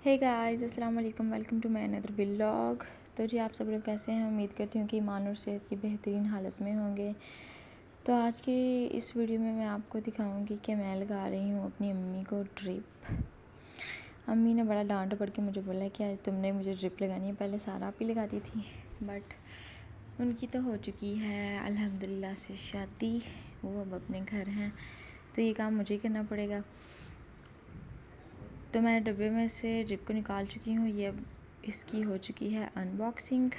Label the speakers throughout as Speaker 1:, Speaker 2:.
Speaker 1: हे guys, अस्सलाम वालेकुम। Welcome to my another vlog. तो जी, आप सब लोग कैसे हैं? उम्मीद करती हूँ कि ईमान और सेहत की बेहतरीन हालत में होंगे। तो आज के इस वीडियो में मैं आपको दिखाऊंगी कि मैं लगा रही हूँ अपनी अम्मी को ड्रिप। अम्मी ने बड़ा डांट पड़ के मुझे बोला कि आज तुमने मुझे ड्रिप लगानी है, पहले सारा आप ही लगाती थी। बट उनकी तो हो चुकी है अल्हम्दुलिल्लाह से शादी, वो अब अपने घर हैं, तो ये काम मुझे करना पड़ेगा। तो मैं डब्बे में से ड्रिप को निकाल चुकी हूँ। ये अब इसकी हो चुकी है अनबॉक्सिंग।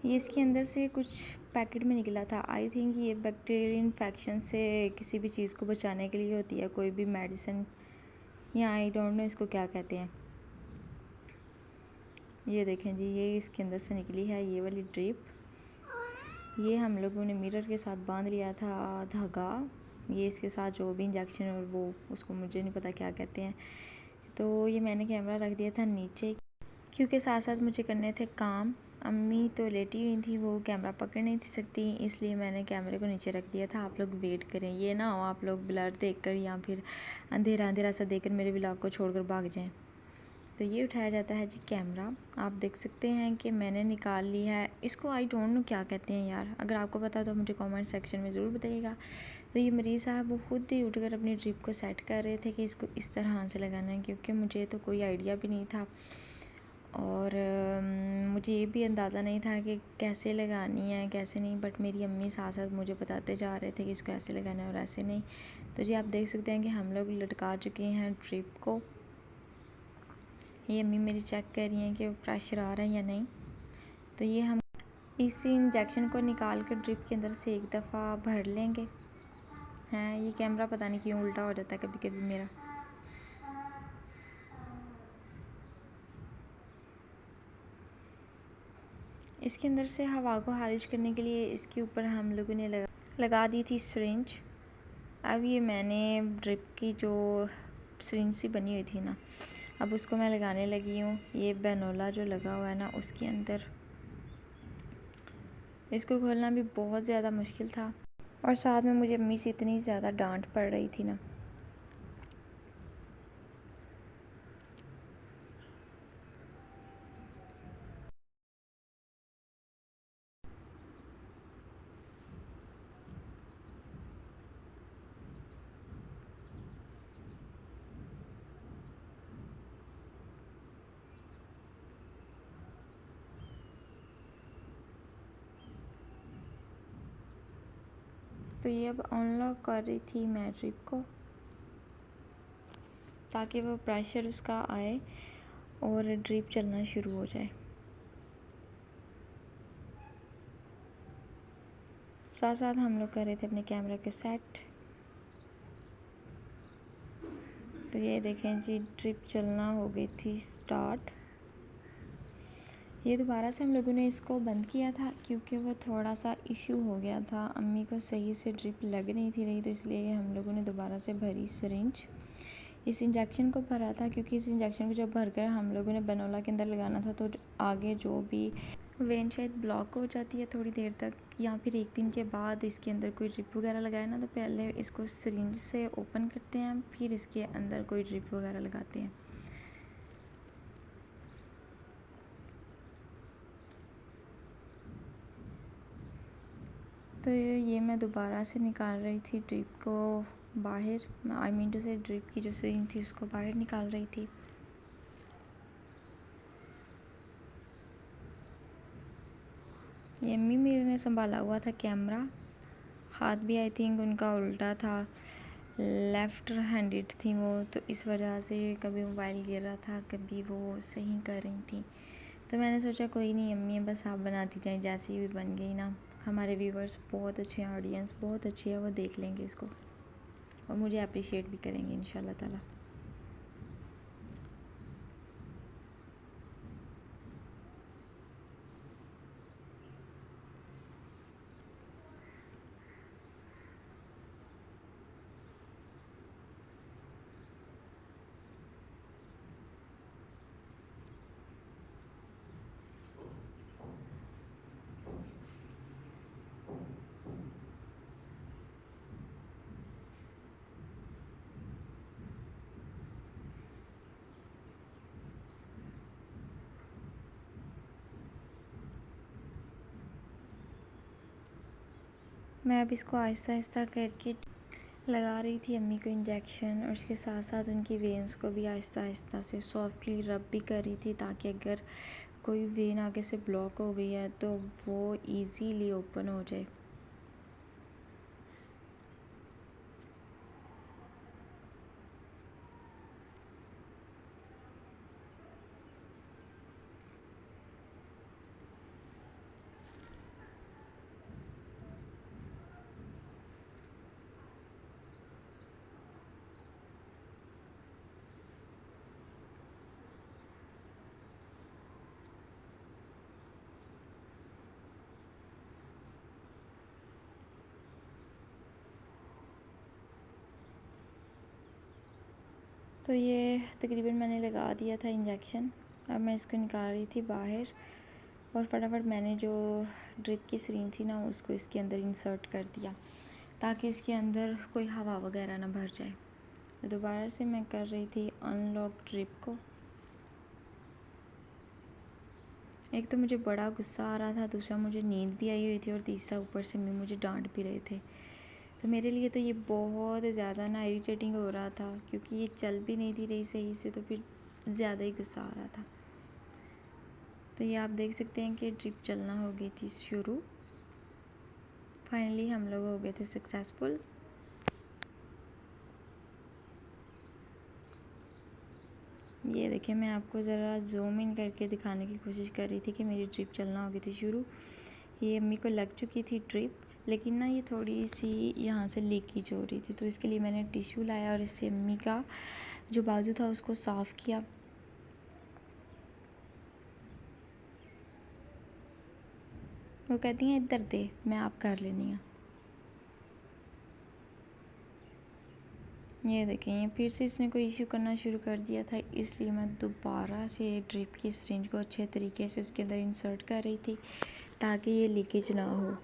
Speaker 1: ये इसके अंदर से कुछ पैकेट में निकला था। आई थिंक ये बैक्टीरियल इन्फेक्शन से किसी भी चीज़ को बचाने के लिए होती है, कोई भी मेडिसिन, या आई डोंट नो इसको क्या कहते हैं। ये देखें जी, ये इसके अंदर से निकली है ये वाली ड्रिप। ये हम लोगों ने मिरर के साथ बांध लिया था धागा। ये इसके साथ जो भी इंजेक्शन और वो, उसको मुझे नहीं पता क्या कहते हैं। तो ये मैंने कैमरा रख दिया था नीचे, क्योंकि साथ साथ मुझे करने थे काम। अम्मी तो लेटी हुई थी, वो कैमरा पकड़ नहीं थी सकती, इसलिए मैंने कैमरे को नीचे रख दिया था। आप लोग वेट करें, ये ना हो आप लोग ब्लर देखकर या फिर अंधेरा अंधेरा सा देखकर मेरे व्लॉग को छोड़कर भाग जाएं। तो ये उठाया जाता है जी कैमरा। आप देख सकते हैं कि मैंने निकाल ली है इसको। आई डोंट नो क्या कहते हैं यार, अगर आपको पता हो तो मुझे कमेंट सेक्शन में ज़रूर बताइएगा। तो ये मरीज़ साहब वो खुद ही उठकर अपनी ड्रिप को सेट कर रहे थे कि इसको इस तरह से लगाना है, क्योंकि मुझे तो कोई आइडिया भी नहीं था और मुझे ये भी अंदाज़ा नहीं था कि कैसे लगानी है कैसे नहीं। बट मेरी अम्मी साथ साथ मुझे बताते जा रहे थे कि इसको ऐसे लगाना है और ऐसे नहीं। तो जी, आप देख सकते हैं कि हम लोग लटका चुके हैं ड्रिप को। ये अम्मी मेरी चेक कर रही हैं कि प्रेशर आ रहा है या नहीं। तो ये हम इस इंजेक्शन को निकाल कर ड्रिप के अंदर से एक दफ़ा भर लेंगे। हैं, ये कैमरा पता नहीं क्यों उल्टा हो जाता है कभी कभी मेरा। इसके अंदर से हवा को खारिज करने के लिए इसके ऊपर हम लोगों ने लगा दी थी सिरिंज। अब ये मैंने ड्रिप की जो सिरिंज सी बनी हुई थी ना, अब उसको मैं लगाने लगी हूँ। ये बेनोला जो लगा हुआ है ना, उसके अंदर इसको खोलना भी बहुत ज़्यादा मुश्किल था, और साथ में मुझे अम्मी से इतनी ज़्यादा डांट पड़ रही थी ना। तो ये अब अनलॉक कर रही थी मैं ड्रिप को, ताकि वो प्रेशर उसका आए और ड्रिप चलना शुरू हो जाए। साथ साथ हम लोग कर रहे थे अपने कैमरा को सेट। तो ये देखें जी, ड्रिप चलना हो गई थी स्टार्ट। ये दोबारा से हम लोगों ने इसको बंद किया था, क्योंकि वो थोड़ा सा इशू हो गया था, अम्मी को सही से ड्रिप लग नहीं थी रही। तो इसलिए हम लोगों ने दोबारा से भरी सिरिंज। इस इंजेक्शन को भरा था, क्योंकि इस इंजेक्शन को जब भरकर हम लोगों ने बेनोला के अंदर लगाना था, तो आगे जो भी वेन शायद ब्लॉक हो जाती है थोड़ी देर तक, या फिर एक दिन के बाद इसके अंदर कोई ड्रिप वगैरह लगाए ना, तो पहले इसको सिरिंज से ओपन करते हैं, फिर इसके अंदर कोई ड्रिप वगैरह लगाते हैं। तो ये मैं दोबारा से निकाल रही थी ड्रिप को बाहर, आई मीन टू से ड्रिप की जो सिरिंज थी उसको बाहर निकाल रही थी। ये अम्मी मेरे ने संभाला हुआ था कैमरा, हाथ भी आई थिंक उनका उल्टा था, लेफ़्ट हैंडेड थी वो, तो इस वजह से कभी मोबाइल गिर रहा था, कभी वो सही कर रही थी। तो मैंने सोचा कोई नहीं अम्मी, बस आप बनाती जाएं, जैसी भी बन गई ना। हमारे व्यूवर्स बहुत अच्छे हैं, ऑडियंस बहुत अच्छी है, वो देख लेंगे इसको और मुझे अप्रिशिएट भी करेंगे इंशाल्लाह ताला। मैं अब इसको आहिस्ता आहिस्ता करके लगा रही थी अम्मी को इंजेक्शन, और उसके साथ साथ उनकी वेन्स को भी आहिस्ता आहिस्ता से सॉफ्टली रब भी कर रही थी, ताकि अगर कोई वेन आगे से ब्लॉक हो गई है तो वो इजीली ओपन हो जाए। तो ये तकरीबन मैंने लगा दिया था इंजेक्शन। अब मैं इसको निकाल रही थी बाहर, और फटाफट मैंने जो ड्रिप की सिरिंज थी ना उसको इसके अंदर इंसर्ट कर दिया, ताकि इसके अंदर कोई हवा वगैरह ना भर जाए। तो दोबारा से मैं कर रही थी अनलॉक ड्रिप को। एक तो मुझे बड़ा गुस्सा आ रहा था, दूसरा मुझे नींद भी आई हुई थी, और तीसरा ऊपर से मुझे डांट भी रहे थे। तो मेरे लिए तो ये बहुत ज़्यादा ना इरिटेटिंग हो रहा था, क्योंकि ये चल भी नहीं थी रही सही से, तो फिर ज़्यादा ही गुस्सा आ रहा था। तो ये आप देख सकते हैं कि ड्रिप चलना हो गई थी शुरू। फाइनली हम लोग हो गए थे सक्सेसफुल। ये देखिए, मैं आपको ज़रा जूम इन करके दिखाने की कोशिश कर रही थी कि मेरी ड्रिप चलना हो गई थी शुरू। ये अम्मी को लग चुकी थी ड्रिप, लेकिन ना ये थोड़ी सी यहाँ से लीकेज हो रही थी, तो इसके लिए मैंने टिश्यू लाया और इससे अम्मी का जो बाजू था उसको साफ़ किया। वो कहती हैं इधर दे, मैं आप कर लेनी है। ये देखें, ये फिर से इसने कोई इशू करना शुरू कर दिया था, इसलिए मैं दोबारा से ड्रिप की सिरिंज को अच्छे तरीके से उसके अंदर इंसर्ट कर रही थी, ताकि ये लीकेज ना हो।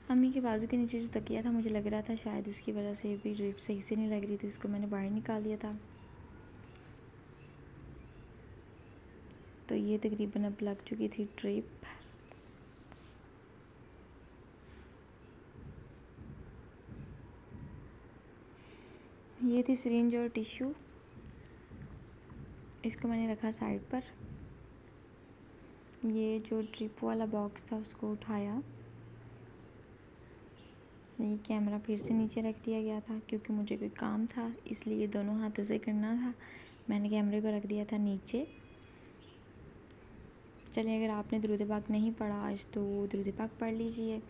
Speaker 1: अम्मी के बाजू के नीचे जो तकिया था, मुझे लग रहा था शायद उसकी वजह से भी ड्रिप सही से नहीं लग रही थी, उसको मैंने बाहर निकाल दिया था। तो ये तकरीबन अब लग चुकी थी ड्रिप। ये थी सिरिंज और टिश्यू, इसको मैंने रखा साइड पर। ये जो ड्रिप वाला बॉक्स था उसको उठाया। ये कैमरा फिर से नीचे रख दिया गया था, क्योंकि मुझे कोई काम था, इसलिए दोनों हाथों से करना था। मैंने कैमरे को रख दिया था नीचे। चलिए, अगर आपने दुरूद पाक नहीं पढ़ा आज तो दुरूद पाक पढ़ लीजिए,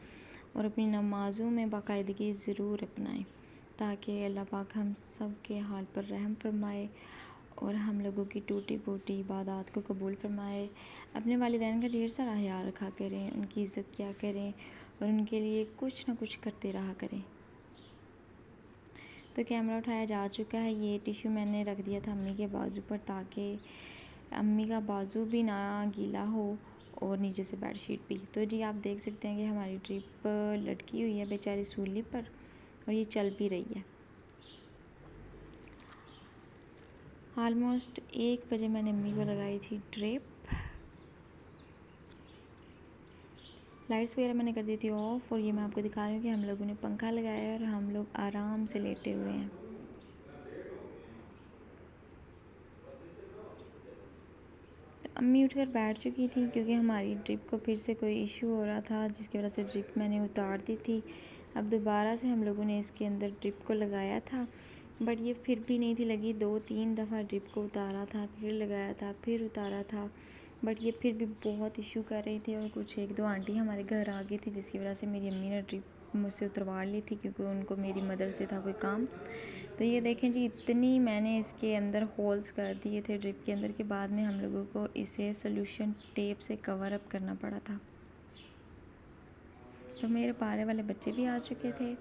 Speaker 1: और अपनी नमाज़ों में बाकायदगी ज़रूर अपनाएं, ताकि अल्लाह पाक हम सब के हाल पर रहम फरमाए और हम लोगों की टूटी फूटी इबादत को कबूल फरमाए। अपने वालिदैन का ढेर सारा ख्याल रखा करें, उनकी इज़्ज़त किया करें, और उनके लिए कुछ ना कुछ करते रहा करें। तो कैमरा उठाया जा चुका है। ये टिश्यू मैंने रख दिया था अम्मी के बाजू पर, ताकि अम्मी का बाजू भी ना गीला हो और नीचे से बेडशीट भी। तो जी आप देख सकते हैं कि हमारी ड्रिप लटकी हुई है बेचारी सूली पर, और ये चल भी रही है। ऑलमोस्ट 1 बजे मैंने अम्मी को लगाई थी ड्रिप। लाइट्स वगैरह मैंने कर दी थी ऑफ, और ये मैं आपको दिखा रही हूँ कि हम लोगों ने पंखा लगाया है और हम लोग आराम से लेटे हुए हैं। अम्मी उठकर बैठ चुकी थी, क्योंकि हमारी ड्रिप को फिर से कोई इशू हो रहा था, जिसकी वजह से ड्रिप मैंने उतार दी थी। अब दोबारा से हम लोगों ने इसके अंदर ड्रिप को लगाया था, बट ये फिर भी नहीं थी लगी। 2-3 दफ़ा ड्रिप को उतारा था, फिर लगाया था, फिर उतारा था, बट ये फिर भी बहुत इशू कर रही थी। और कुछ 1-2 आंटी हमारे घर आ गई थी, जिसकी वजह से मेरी अम्मी ने ड्रिप मुझसे उतरवा ली थी, क्योंकि उनको मेरी मदर से था कोई काम। तो ये देखें जी, इतनी मैंने इसके अंदर होल्स कर दिए थे ड्रिप के अंदर, के बाद में हम लोगों को इसे सोल्यूशन टेप से कवर अप करना पड़ा था। तो मेरे पारे वाले बच्चे भी आ चुके थे,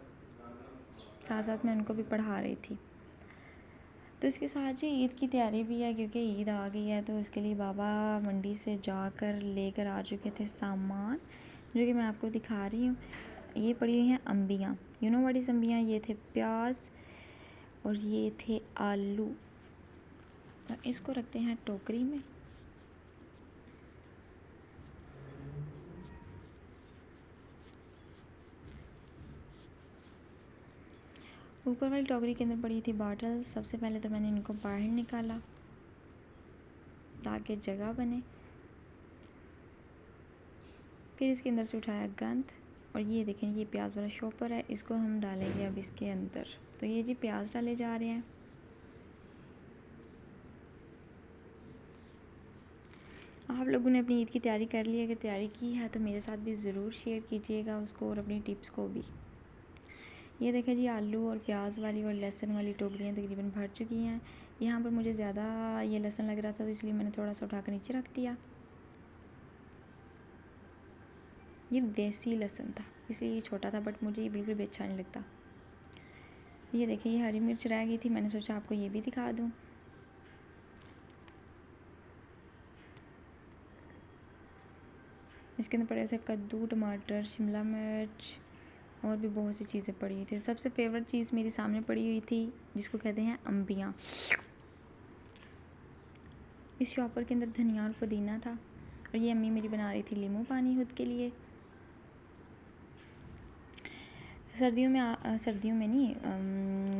Speaker 1: साथ साथ मैं उनको भी पढ़ा रही थी। तो इसके साथ जी ईद की तैयारी भी है, क्योंकि ईद आ गई है, तो इसके लिए बाबा मंडी से जाकर लेकर आ चुके थे सामान, जो कि मैं आपको दिखा रही हूँ। ये पड़ी हुई हैं अम्बियाँ, यू नो व्हाट इज़ अम्बियाँ। ये थे प्याज और ये थे आलू। और इसको रखते हैं टोकरी में। ऊपर वाली टोकरी के अंदर पड़ी थी बॉटल। सबसे पहले तो मैंने इनको बाहर निकाला ताकि जगह बने, फिर इसके अंदर से उठाया गंद। और ये देखें, ये प्याज वाला शॉपर है, इसको हम डालेंगे अब इसके अंदर। तो ये जी प्याज डाले जा रहे हैं। आप लोगों ने अपनी ईद की तैयारी कर ली है, अगर तैयारी की है तो मेरे साथ भी ज़रूर शेयर कीजिएगा उसको और अपनी टिप्स को भी। ये देखें जी, आलू और प्याज वाली और लहसुन वाली टोकरियाँ तकरीबन भर चुकी हैं। यहाँ पर मुझे ज़्यादा ये लहसुन लग रहा था तो इसलिए मैंने थोड़ा सा उठाकर नीचे रख दिया। ये देसी लहसुन था इसलिए ये छोटा था, बट मुझे ये बिल्कुल भी अच्छा नहीं लगता। ये देखिए, ये हरी मिर्च रह गई थी, मैंने सोचा आपको ये भी दिखा दूँ। इसके अंदर पड़े थे कद्दू, टमाटर, शिमला मिर्च और भी बहुत सी चीज़ें पड़ी हुई थी। सबसे फेवरेट चीज़ मेरे सामने पड़ी हुई थी जिसको कहते हैं अम्बियाँ। इस शॉपर के अंदर धनिया और पुदीना था। और ये अम्मी मेरी बना रही थी नींबू पानी खुद के लिए। सर्दियों में नहीं,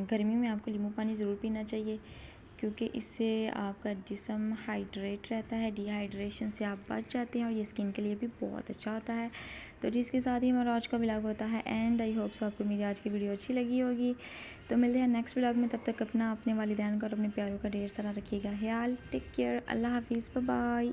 Speaker 1: गर्मियों में आपको नींबू पानी ज़रूर पीना चाहिए क्योंकि इससे आपका जिस्म हाइड्रेट रहता है, डिहाइड्रेशन से आप बच जाते हैं और ये स्किन के लिए भी बहुत अच्छा होता है। तो जिसके साथ ही हमारा आज का व्लॉग होता है एंड। आई होप सो आपको मेरी आज की वीडियो अच्छी लगी होगी। तो मिलते हैं नेक्स्ट व्लॉग में, तब तक अपने वालिदैन का और अपने प्यारों का ढेर सारा रखिएगा ख्याल। टेक केयर, अल्लाह हाफिज़, बाय बाय।